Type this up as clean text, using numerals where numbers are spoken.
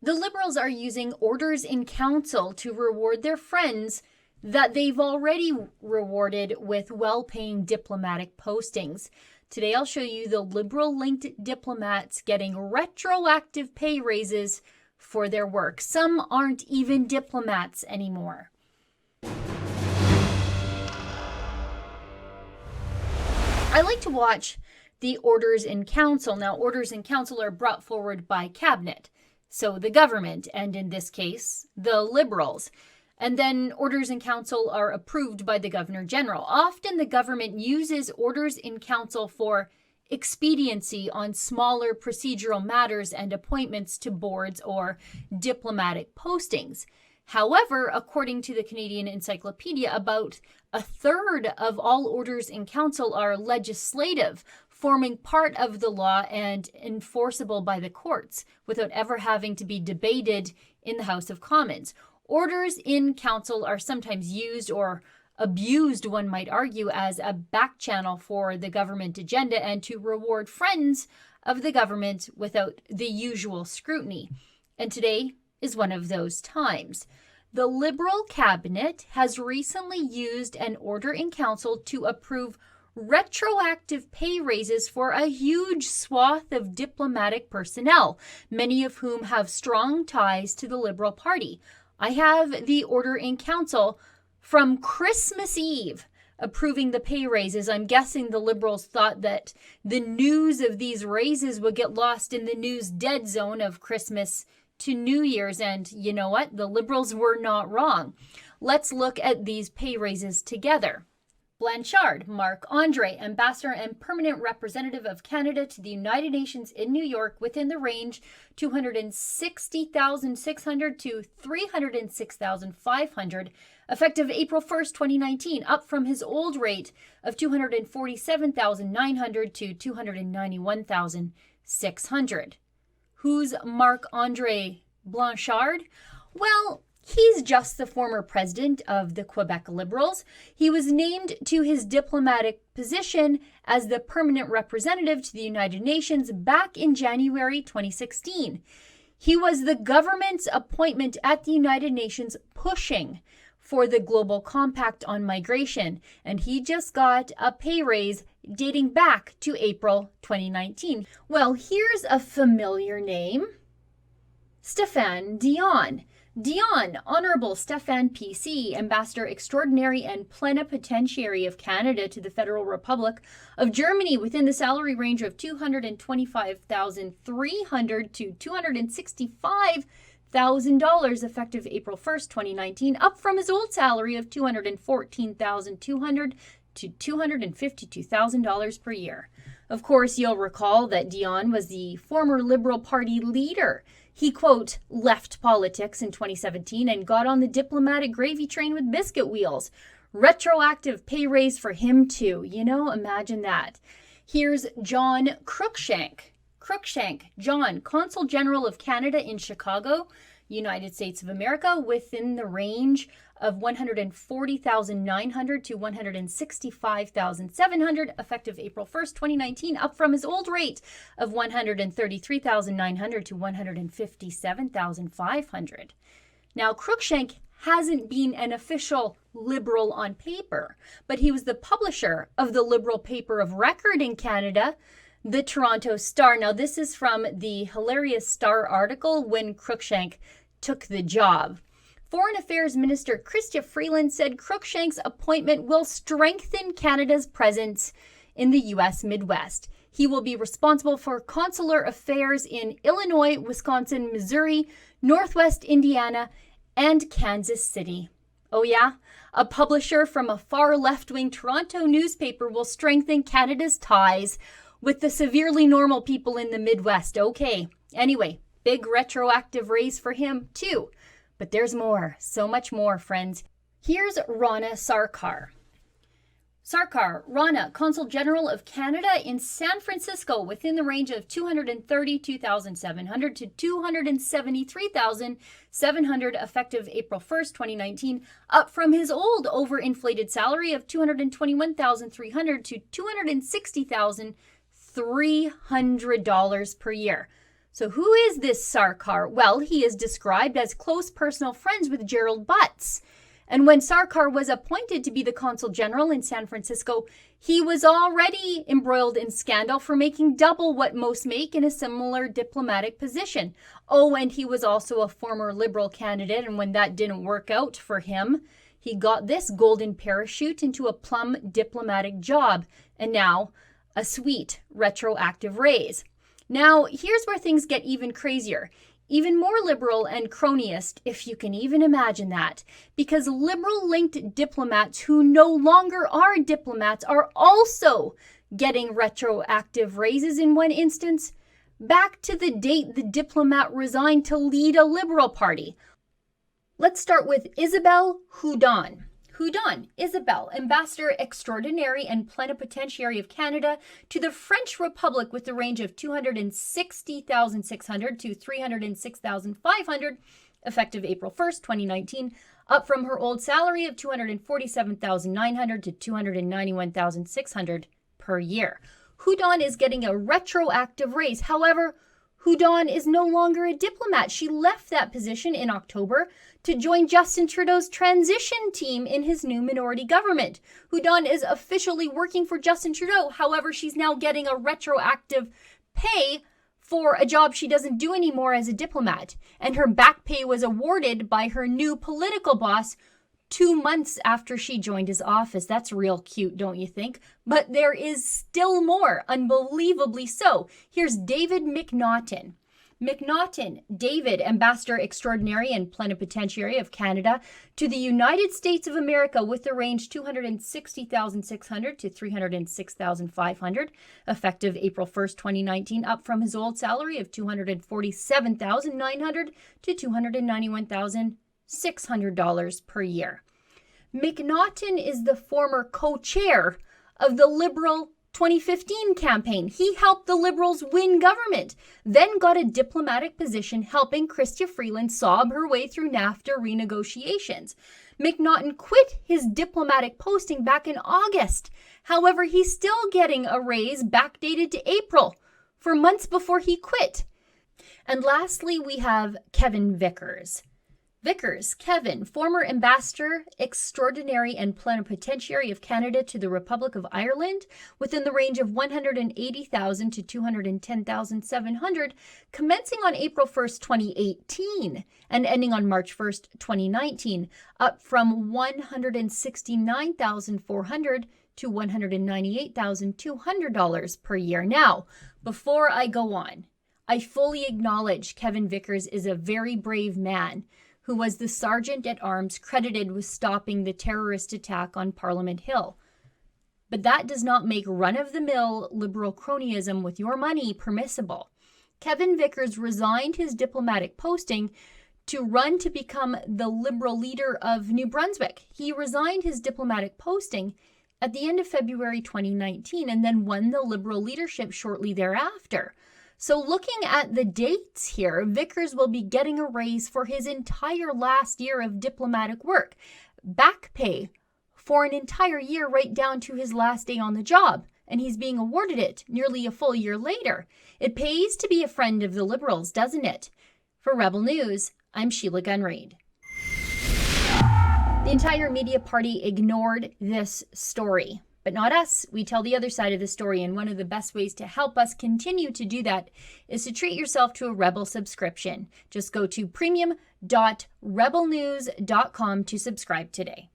The Liberals are using orders in council to reward their friends that they've already rewarded with well-paying diplomatic postings. Today I'll show you the Liberal-linked diplomats getting retroactive pay raises for their work. Some aren't even diplomats anymore. I like to watch the orders in council. Now, orders in council are brought forward by cabinet, so the government, and in this case, the Liberals. And then orders in council are approved by the Governor General. Often the government uses orders in council for expediency on smaller procedural matters and appointments to boards or diplomatic postings. However, according to the Canadian Encyclopedia, about a third of all orders in council are legislative, forming part of the law and enforceable by the courts without ever having to be debated in the House of Commons. Orders in council are sometimes used or abused, one might argue, as a back channel for the government agenda and to reward friends of the government without the usual scrutiny. And today is one of those times. The Liberal cabinet has recently used an order in council to approve retroactive pay raises for a huge swath of diplomatic personnel, many of whom have strong ties to the Liberal Party. I have the order in council from Christmas Eve approving the pay raises. I'm guessing the Liberals thought that the news of these raises would get lost in the news dead zone of Christmas to New Year's, and you know what? The Liberals were not wrong. Let's look at these pay raises together. Blanchard, Marc, Ambassador and Permanent Representative of Canada to the United Nations in New York, within the range $260,600 to $306,500, effective April 1st, 2019, up from his old rate of $247,900 to $291,600. Who's Marc-André Blanchard? Well, he's just the former president of the Quebec Liberals. He was named to his diplomatic position as the permanent representative to the United Nations back in January 2016. He was the government's appointment at the United Nations pushing for the Global Compact on Migration, and he just got a pay raise dating back to April 2019. Well, here's a familiar name. Stéphane Dion. Dion, Honorable Stephane PC, Ambassador Extraordinary and Plenipotentiary of Canada to the Federal Republic of Germany, within the salary range of $225,300 to $265,000, effective April 1st, 2019, up from his old salary of $214,200 to $252,000 per year. Of course, you'll recall that Dion was the former Liberal Party leader. He, quote, left politics in 2017 and got on the diplomatic gravy train with biscuit wheels. Retroactive pay raise for him too. You know, imagine that. Here's John Cruikshank. Cruikshank, John, Consul General of Canada in Chicago, United States of America, within the range of $140,900 to $165,700, effective April 1st, 2019, up from his old rate of $133,900 to $157,500. Now, Cruikshank hasn't been an official Liberal on paper, but he was the publisher of the Liberal paper of record in Canada, the Toronto Star. Now, this is from the hilarious Star article when Cruikshank took the job. Foreign Affairs Minister Chrystia Freeland said Cruikshank's appointment will strengthen Canada's presence in the U.S. Midwest. He will be responsible for consular affairs in Illinois, Wisconsin, Missouri, Northwest Indiana, and Kansas City. Oh yeah? A publisher from a far left-wing Toronto newspaper will strengthen Canada's ties with the severely normal people in the Midwest. Okay. Anyway, big retroactive raise for him too. But there's more, so much more, friends. Here's Rana Sarkar. Sarkar, Rana, Consul General of Canada in San Francisco, within the range of $232,700 to $273,700, effective April 1st, 2019, up from his old overinflated salary of $221,300 to $260,300 per year. So who is this Sarkar? Well, he is described as close personal friends with Gerald Butts. And when Sarkar was appointed to be the consul general in San Francisco, he was already embroiled in scandal for making double what most make in a similar diplomatic position. Oh, and he was also a former Liberal candidate, and when that didn't work out for him, he got this golden parachute into a plum diplomatic job, and now a sweet retroactive raise. Now, here's where things get even crazier. Even more liberal and cronyist, if you can even imagine that, because liberal-linked diplomats who no longer are diplomats are also getting retroactive raises in one instance, back to the date the diplomat resigned to lead a liberal party. Let's start with Isabelle Hudon. Hudon, Isabelle, Ambassador Extraordinary and Plenipotentiary of Canada to the French Republic with the range of $260,600 to $306,500, effective April 1st, 2019, up from her old salary of $247,900 to $291,600 per year. Hudon is getting a retroactive raise. However, Hudon is no longer a diplomat. She left that position in October to join Justin Trudeau's transition team in his new minority government. Hudon is officially working for Justin Trudeau. However, she's now getting a retroactive pay for a job she doesn't do anymore as a diplomat. And her back pay was awarded by her new political boss 2 months after she joined his office. That's real cute, don't you think? But there is still more, unbelievably so. Here's David McNaughton. McNaughton, David, Ambassador Extraordinary and Plenipotentiary of Canada to the United States of America with the range $260,600 to $306,500, effective April 1st, 2019, up from his old salary of $247,900 to $291,600 per year. McNaughton is the former co-chair of the Liberal 2015 campaign. He helped the Liberals win government, then got a diplomatic position helping Chrystia Freeland sob her way through NAFTA renegotiations. McNaughton quit his diplomatic posting back in August. However, he's still getting a raise backdated to April, for months before he quit. And lastly, we have Kevin Vickers. Vickers, Kevin, former Ambassador Extraordinary and Plenipotentiary of Canada to the Republic of Ireland, within the range of $180,000 to $210,700, commencing on April 1st, 2018, and ending on March 1st, 2019, up from $169,400 to $198,200 per year. Now, before I go on, I fully acknowledge Kevin Vickers is a very brave man who was the sergeant-at-arms credited with stopping the terrorist attack on Parliament Hill. But that does not make run-of-the-mill liberal cronyism with your money permissible. Kevin Vickers resigned his diplomatic posting to run to become the Liberal leader of New Brunswick. He resigned his diplomatic posting at the end of February 2019 and then won the Liberal leadership shortly thereafter. So looking at the dates here, Vickers will be getting a raise for his entire last year of diplomatic work. Back pay for an entire year right down to his last day on the job. And he's being awarded it nearly a full year later. It pays to be a friend of the Liberals, doesn't it? For Rebel News, I'm Sheila Gunn Reid. The entire media party ignored this story. But not us. We tell the other side of the story, and one of the best ways to help us continue to do that is to treat yourself to a Rebel subscription. Just go to premium.rebelnews.com to subscribe today.